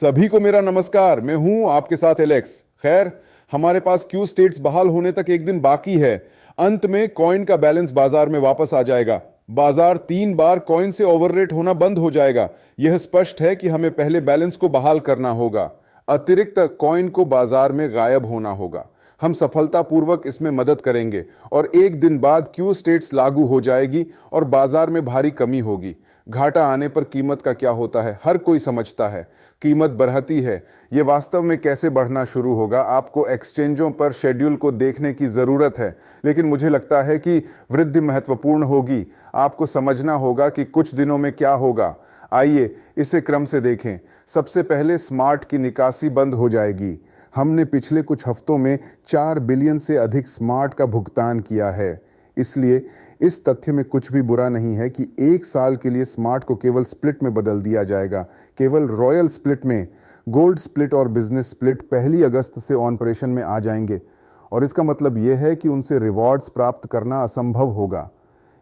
सभी को मेरा नमस्कार। मैं हूं आपके साथ एलेक्स। खैर, हमारे पास क्यू स्टेट्स बहाल होने तक एक दिन बाकी है। अंत में कॉइन का बैलेंस बाजार में वापस आ जाएगा। बाजार 3 बार कॉइन से ओवररेट होना बंद हो जाएगा। यह स्पष्ट है कि हमें पहले बैलेंस को बहाल करना होगा। अतिरिक्त कॉइन को बाजार में गायब होना होगा। हम सफलतापूर्वक इसमें मदद करेंगे और एक दिन बाद क्यू स्टेट्स लागू हो जाएगी और बाजार में भारी कमी होगी। घाटा आने पर कीमत का क्या होता है हर कोई समझता है। कीमत बढ़ती है। ये वास्तव में कैसे बढ़ना शुरू होगा, आपको एक्सचेंजों पर शेड्यूल को देखने की ज़रूरत है। लेकिन मुझे लगता है कि वृद्धि महत्वपूर्ण होगी। आपको समझना होगा कि कुछ दिनों में क्या होगा। आइए इसे क्रम से देखें। सबसे पहले स्मार्ट की निकासी बंद हो जाएगी। हमने पिछले कुछ हफ्तों में 4 बिलियन से अधिक स्मार्ट का भुगतान किया है। इसलिए इस तथ्य में कुछ भी बुरा नहीं है कि 1 साल के लिए स्मार्ट को केवल स्प्लिट में बदल दिया जाएगा, केवल रॉयल स्प्लिट में। गोल्ड स्प्लिट और बिजनेस स्प्लिट 1 अगस्त से ऑपरेशन में आ जाएंगे और इसका मतलब यह है कि उनसे रिवॉर्ड्स प्राप्त करना असंभव होगा।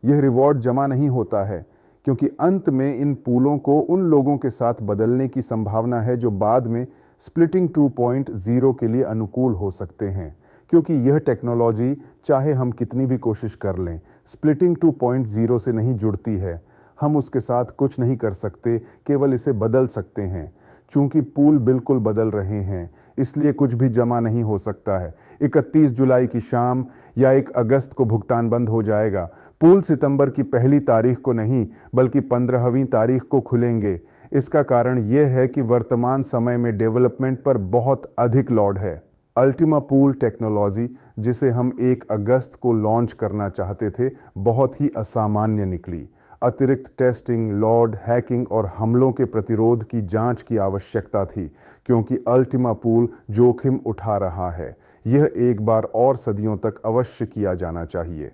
यह रिवॉर्ड जमा नहीं होता है क्योंकि अंत में इन पूलों को उन लोगों के साथ बदलने की संभावना है जो बाद में स्प्लिटिंग 2.0 के लिए अनुकूल हो सकते हैं। क्योंकि यह टेक्नोलॉजी, चाहे हम कितनी भी कोशिश कर लें, स्प्लिटिंग 2.0 से नहीं जुड़ती है। हम उसके साथ कुछ नहीं कर सकते, केवल इसे बदल सकते हैं। चूंकि पूल बिल्कुल बदल रहे हैं, इसलिए कुछ भी जमा नहीं हो सकता है। 31 जुलाई की शाम या 1 अगस्त को भुगतान बंद हो जाएगा। पूल सितंबर की पहली तारीख को नहीं बल्कि 15वीं तारीख को खुलेंगे। इसका कारण यह है कि वर्तमान समय में डेवलपमेंट पर बहुत अधिक लोड है। अल्टीमा पूल टेक्नोलॉजी, जिसे हम 1 अगस्त को लॉन्च करना चाहते थे, बहुत ही असामान्य निकली। अतिरिक्त टेस्टिंग, लॉर्ड, हैकिंग और हमलों के प्रतिरोध की जांच की आवश्यकता थी क्योंकि अल्टीमा पूल जोखिम उठा रहा है। यह एक बार और सदियों तक अवश्य किया जाना चाहिए।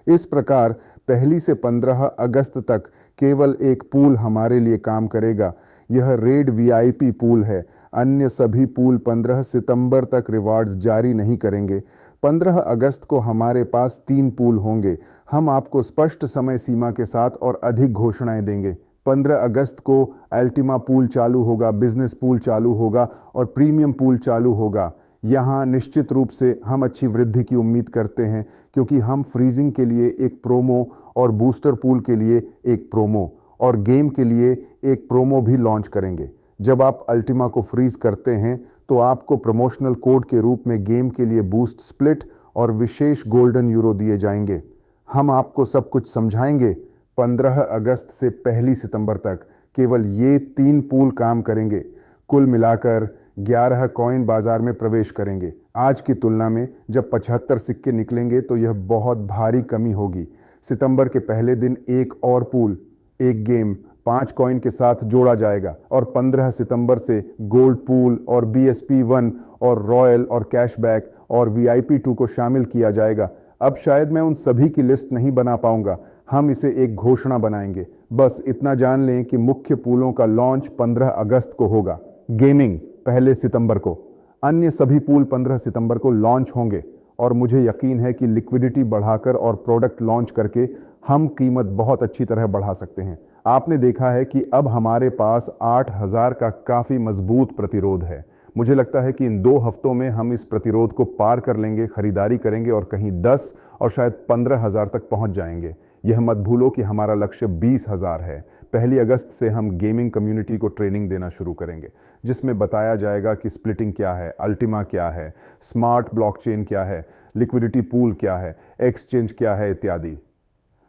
इस प्रकार 1 से 15 अगस्त तक केवल एक पूल हमारे लिए काम करेगा। यह रेड वीआईपी पूल है। अन्य सभी पूल 15 सितंबर तक रिवार्ड्स जारी नहीं करेंगे। 15 अगस्त को हमारे पास 3 पूल होंगे। हम आपको स्पष्ट समय सीमा के साथ और अधिक घोषणाएं देंगे। 15 अगस्त को अल्टीमा पूल चालू होगा, बिजनेस पूल चालू होगा और प्रीमियम पूल चालू होगा। यहाँ निश्चित रूप से हम अच्छी वृद्धि की उम्मीद करते हैं क्योंकि हम फ्रीजिंग के लिए एक प्रोमो और बूस्टर पूल के लिए एक प्रोमो और गेम के लिए एक प्रोमो भी लॉन्च करेंगे। जब आप अल्टीमा को फ्रीज करते हैं तो आपको प्रमोशनल कोड के रूप में गेम के लिए बूस्ट स्प्लिट और विशेष गोल्डन यूरो दिए जाएंगे। हम आपको सब कुछ समझाएंगे। 15 अगस्त से 1 सितंबर तक केवल ये 3 पूल काम करेंगे। कुल मिलाकर 11 कॉइन बाजार में प्रवेश करेंगे। आज की तुलना में जब 75 सिक्के निकलेंगे तो यह बहुत भारी कमी होगी। सितंबर के पहले दिन एक और पूल, एक गेम 5 कॉइन के साथ जोड़ा जाएगा और 15 सितंबर से गोल्ड पूल और BSP1 और रॉयल और कैशबैक और VIP2 को शामिल किया जाएगा। अब शायद मैं उन सभी की लिस्ट नहीं बना पाऊंगा। हम इसे एक घोषणा बनाएंगे। बस इतना जान लें कि मुख्य पूलों का लॉन्च 15 अगस्त को होगा। गेमिंग 1 सितंबर को। अन्य सभी पूल 15 सितंबर को लॉन्च होंगे और मुझे यकीन है कि लिक्विडिटी बढ़ाकर और प्रोडक्ट लॉन्च करके हम कीमत बहुत अच्छी तरह बढ़ा सकते हैं। आपने देखा है कि अब हमारे पास 8000 का काफ़ी मजबूत प्रतिरोध है। मुझे लगता है कि इन 2 हफ्तों में हम इस प्रतिरोध को पार कर लेंगे, खरीदारी करेंगे और कहीं 10 और शायद 15,000 तक पहुंच जाएंगे। यह मत भूलो कि हमारा लक्ष्य 20,000 है। 1 अगस्त से हम गेमिंग कम्युनिटी को ट्रेनिंग देना शुरू करेंगे जिसमें बताया जाएगा कि स्प्लिटिंग क्या है, अल्टीमा क्या है, स्मार्ट ब्लॉकचेन क्या है, लिक्विडिटी पूल क्या है, एक्सचेंज क्या है इत्यादि।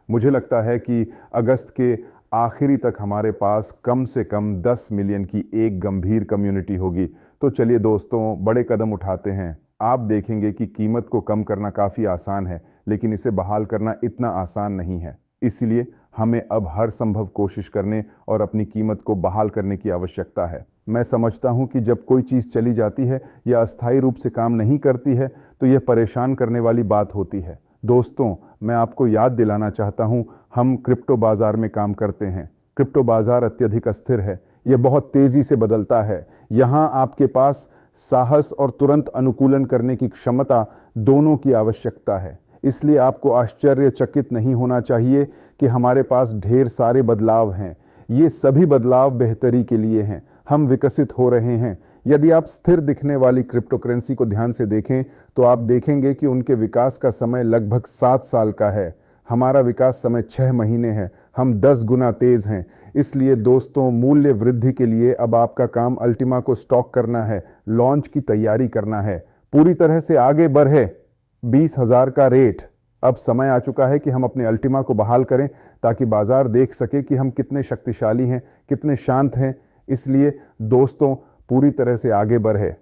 मुझे लगता है कि अगस्त के आखिरी तक हमारे पास कम से कम 10 मिलियन की एक गंभीर कम्युनिटी होगी। तो चलिए दोस्तों, बड़े कदम उठाते हैं। आप देखेंगे कि कीमत को कम करना काफ़ी आसान है, लेकिन इसे बहाल करना इतना आसान नहीं है। इसलिए हमें अब हर संभव कोशिश करने और अपनी कीमत को बहाल करने की आवश्यकता है। मैं समझता हूं कि जब कोई चीज़ चली जाती है या अस्थायी रूप से काम नहीं करती है तो यह परेशान करने वाली बात होती है। दोस्तों, मैं आपको याद दिलाना चाहता हूं, हम क्रिप्टो बाजार में काम करते हैं। क्रिप्टो बाजार अत्यधिक अस्थिर है। यह बहुत तेज़ी से बदलता है। यहाँ आपके पास साहस और तुरंत अनुकूलन करने की क्षमता दोनों की आवश्यकता है। इसलिए आपको आश्चर्यचकित नहीं होना चाहिए कि हमारे पास ढेर सारे बदलाव हैं। ये सभी बदलाव बेहतरी के लिए हैं। हम विकसित हो रहे हैं। यदि आप स्थिर दिखने वाली क्रिप्टो करेंसी को ध्यान से देखें तो आप देखेंगे कि उनके विकास का समय लगभग 7 साल का है। हमारा विकास समय 6 महीने है। हम 10 गुना तेज हैं। इसलिए दोस्तों, मूल्य वृद्धि के लिए अब आपका काम अल्टीमा को स्टॉक करना है, लॉन्च की तैयारी करना है, पूरी तरह से आगे बढ़े। 20,000 का रेट। अब समय आ चुका है कि हम अपने अल्टीमा को बहाल करें ताकि बाजार देख सके कि हम कितने शक्तिशाली हैं, कितने शांत हैं। इसलिए दोस्तों, पूरी तरह से आगे बढ़े।